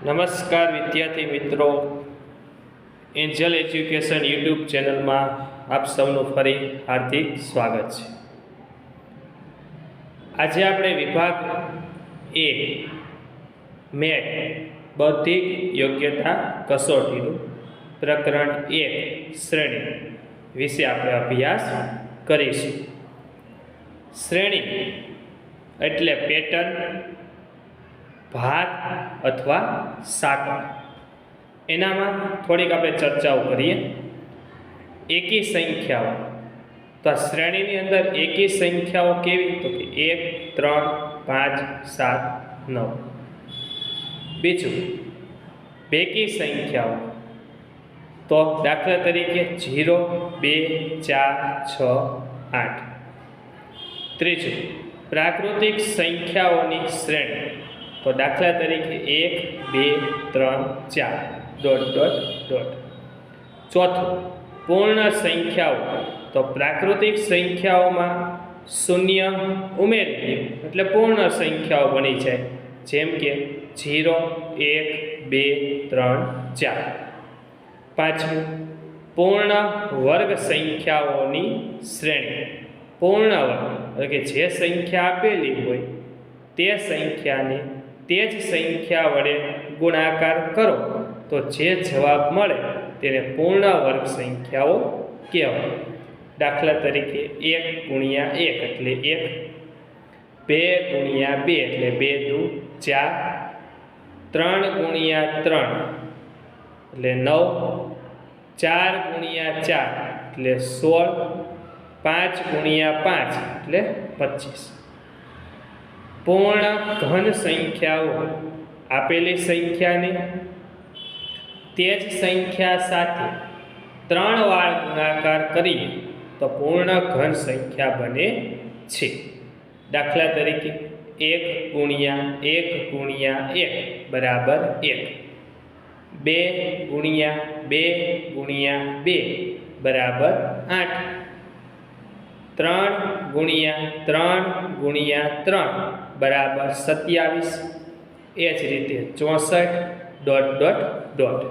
નમસ્કાર વિદ્યાર્થી મિત્રો, એન્જલ એજ્યુકેશન યુટ્યુબ ચેનલમાં આપ સૌનું ફરી હાર્દિક સ્વાગત છે. આજે આપણે વિભાગ એ મેટ બૌદ્ધિક યોગ્યતા કસોટીનું પ્રકરણ 1 શ્રેણી વિશે આપણે અભ્યાસ કરીશું. શ્રેણી એટલે પેટર્ન, ભાત અથવા સાંકળ. એનામાં થોડીક આપણે ચર્ચાઓ કરીએ. એકી સંખ્યાઓ, તો આ શ્રેણીની અંદર એકી સંખ્યાઓ કેવી? તો કે 1, 3, 5, 7, 9. બીજું બેકી સંખ્યાઓ, તો દાખલા તરીકે 0, 2, 4, 6, 8. ત્રીજું પ્રાકૃતિક સંખ્યાઓની શ્રેણી, તો દાખલા તરીકે 1, 2, 3, 4. ... ચોથું પૂર્ણ સંખ્યાઓ, તો પ્રાકૃતિક સંખ્યાઓમાં શૂન્ય ઉમેરી દઈએ એટલે પૂર્ણ સંખ્યાઓ બની જાય, જેમ કે 0, 1, 2, 3, 4. પાંચમું પૂર્ણ વર્ગ સંખ્યાઓની શ્રેણી. પૂર્ણ વર્ગ એટલે કે જે સંખ્યા આપેલી હોય તે સંખ્યાને તે જ સંખ્યા વડે ગુણાકાર કરો તો જે જવાબ મળે તેને પૂર્ણ વર્ગ સંખ્યાઓ કહેવાય. દાખલા તરીકે 1 ગુણ્યા 1 એટલે 1, 2 ગુણ્યા 2 એટલે 2 દુ 4, 3 ગુણ્યા 3 એટલે 9, 4 ગુણ્યા 4 એટલે 16, 5 ગુણ્યા 5 એટલે 25. પૂર્ણ ઘન સંખ્યાઓ આપેલી સંખ્યાને તે જ સંખ્યા સાથે 3 વાર ગુણાકાર કરીએ તો પૂર્ણ ઘન સંખ્યા બને છે. દાખલા તરીકે 1 ગુણ્યા 1 ગુણ્યા 1 બરાબર 1, 2 ગુણ્યા 2 ગુણ્યા 2 બરાબર 8, 3 ગુણ્યા 3 ગુણ્યા 3 બરાબર 27. એ જ રીતે 64...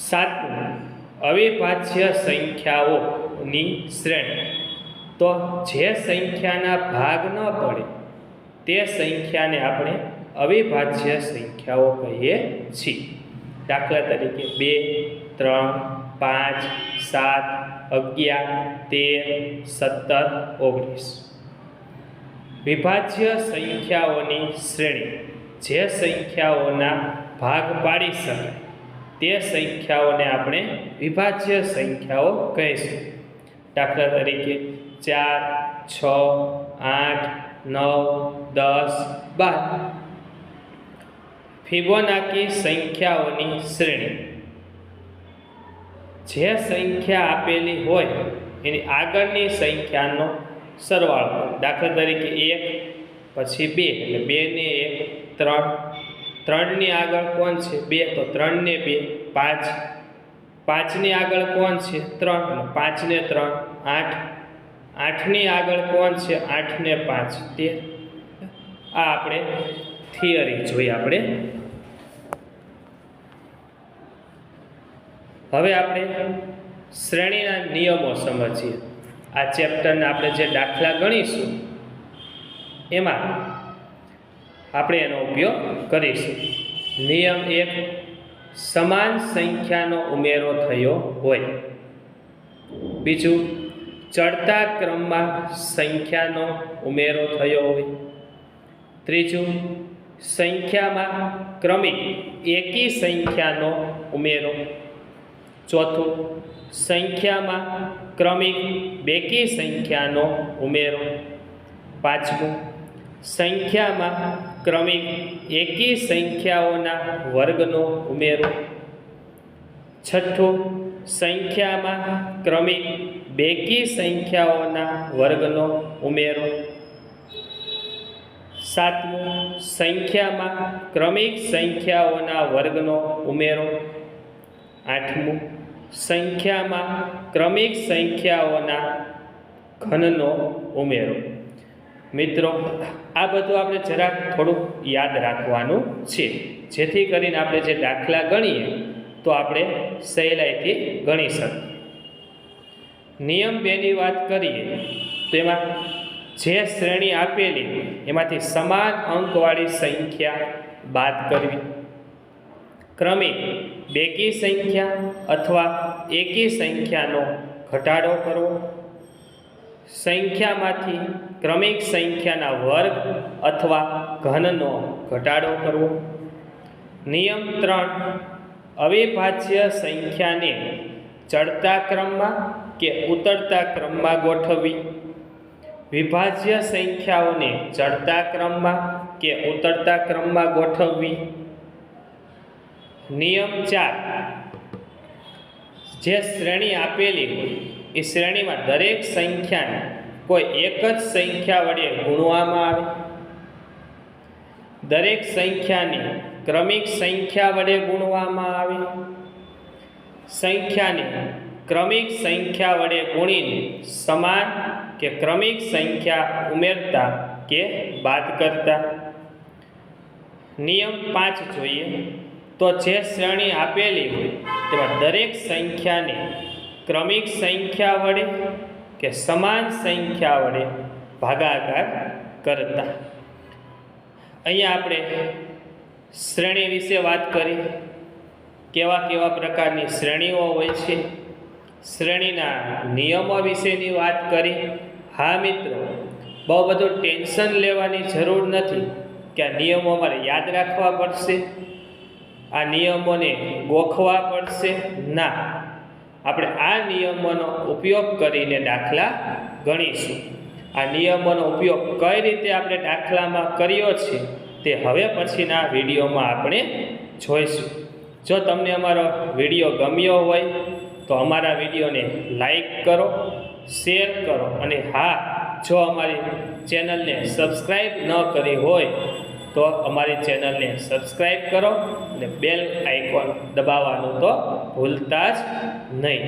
સાતમું અવિભાજ્ય સંખ્યાઓની શ્રેણી, તો જે સંખ્યાના ભાગ ન પડે તે સંખ્યાને આપણે અવિભાજ્ય સંખ્યાઓ કહીએ છીએ. દાખલા તરીકે 2, 3, 5, 7, 11, 13, 17, 19. વિભાજ્ય સંખ્યાઓની શ્રેણી, જે સંખ્યાઓના ભાગ પાડી શકાય તે સંખ્યાઓને આપણે વિભાજ્ય સંખ્યાઓ કહીશું. દાખલા તરીકે 4, 6, 8, 9, 10, 12. ફિબોનાકી સંખ્યાઓની શ્રેણી, જે સંખ્યા આપેલી હોય એની આગળની સંખ્યાનો સરવાળો. દાખલા તરીકે 1 પછી 2 એટલે 2 ને 1 3, 3 ની આગળ કોણ છે 2 તો 3 ને 2 5, 5 ની આગળ કોણ છે 3 એટલે 5 ને 3 8, 8 ની આગળ કોણ છે 8 ને 5 13. આ આપણે થિયરી જોઈ. આપણે હવે આપણે શ્રેણીના નિયમો સમજીએ. આ ચેપ્ટરના આપણે જે દાખલા ગણીશું એમાં આપણે એનો ઉપયોગ કરીશું. નિયમ 1, સમાન સંખ્યાનો ઉમેરો થયો હોય. બીજું, ચડતા ક્રમમાં સંખ્યાનો ઉમેરો થયો હોય. ત્રીજું, સંખ્યામાં ક્રમિક એકી સંખ્યાનો ઉમેરો. ચોથું, સંખ્યામાં ક્રમિક બેકી સંખ્યાનો ઉમેરો. પાંચમું, સંખ્યામાં ક્રમિક એકી સંખ્યાઓના વર્ગનો ઉમેરો. છઠ્ઠું, સંખ્યામાં ક્રમિક બેકી સંખ્યાઓના વર્ગનો ઉમેરો. સાતમું, સંખ્યામાં ક્રમિક સંખ્યાઓના વર્ગનો ઉમેરો. આઠમું, સંખ્યામાં ક્રમિક સંખ્યાઓના ઘનનો ઉમેરો. મિત્રો આ બધું આપણે જરાક થોડુંક યાદ રાખવાનું છે, જેથી કરીને આપણે જે દાખલા ગણીએ તો આપણે સહેલાઈથી ગણી શકીએ. નિયમ 2ની વાત કરીએ તો એમાં જે શ્રેણી આપેલી એમાંથી સમાન અંકવાળી સંખ્યા બાદ કરવી, ક્રમિક બેકી સંખ્યા અથવા એકી સંખ્યાનો ઘટાડો કરવો, સંખ્યામાંથી ક્રમિક સંખ્યાના વર્ગ અથવા ઘનનો ઘટાડો કરવો. નિયમ 3, અવિભાજ્ય સંખ્યાને ચડતા ક્રમમાં કે ઉતરતા ક્રમમાં ગોઠવવી, વિભાજ્ય સંખ્યાઓને ચડતા ક્રમમાં કે ઉતરતા ક્રમમાં ગોઠવવી. નિયમ 4, જે શ્રેણી આપેલી હોય એ શ્રેણીમાં દરેક સંખ્યાને કોઈ એક જ સંખ્યા વડે ગુણવામાં આવે, દરેક સંખ્યાને ક્રમિક સંખ્યા વડે ગુણવામાં આવે, સંખ્યાને ક્રમિક સંખ્યા વડે ગુણીને સમાન કે ક્રમિક સંખ્યા ઉમેરતા કે બાદ કરતા. નિયમ 5 જોઈએ તો જે શ્રેણી આપેલી હોય તેમાં દરેક સંખ્યાને ક્રમિક સંખ્યા વડે કે સમાન સંખ્યા વડે ભાગાકાર કરતા. અહીંયા આપણે શ્રેણી વિશે વાત કરી, કેવા કેવા પ્રકારની શ્રેણીઓ હોય છે, શ્રેણીના નિયમો વિશેની વાત કરી. હા મિત્રો, બહુ બધું ટેન્શન લેવાની જરૂર નથી કે આ નિયમો અમારે યાદ રાખવા પડશે, આ નિયમોને ગોખવા પડશે. ના, આપણે આ નિયમોનો ઉપયોગ કરીને દાખલા ગણીશું. આ નિયમોનો ઉપયોગ કઈ રીતે આપણે દાખલામાં કર્યો છે તે હવે પછીના વિડીયોમાં આપણે જોઈશું. જો તમને અમારો વિડીયો ગમ્યો હોય તો અમારા વિડીયોને લાઈક કરો, શેર કરો અને હા, જો અમારી ચેનલને સબસ્ક્રાઈબ ન કરી હોય તો અમારી ચેનલને સબસ્ક્રાઈબ કરો અને બેલ આઇકોન દબાવવાનું તો ભૂલતા જ નહીં.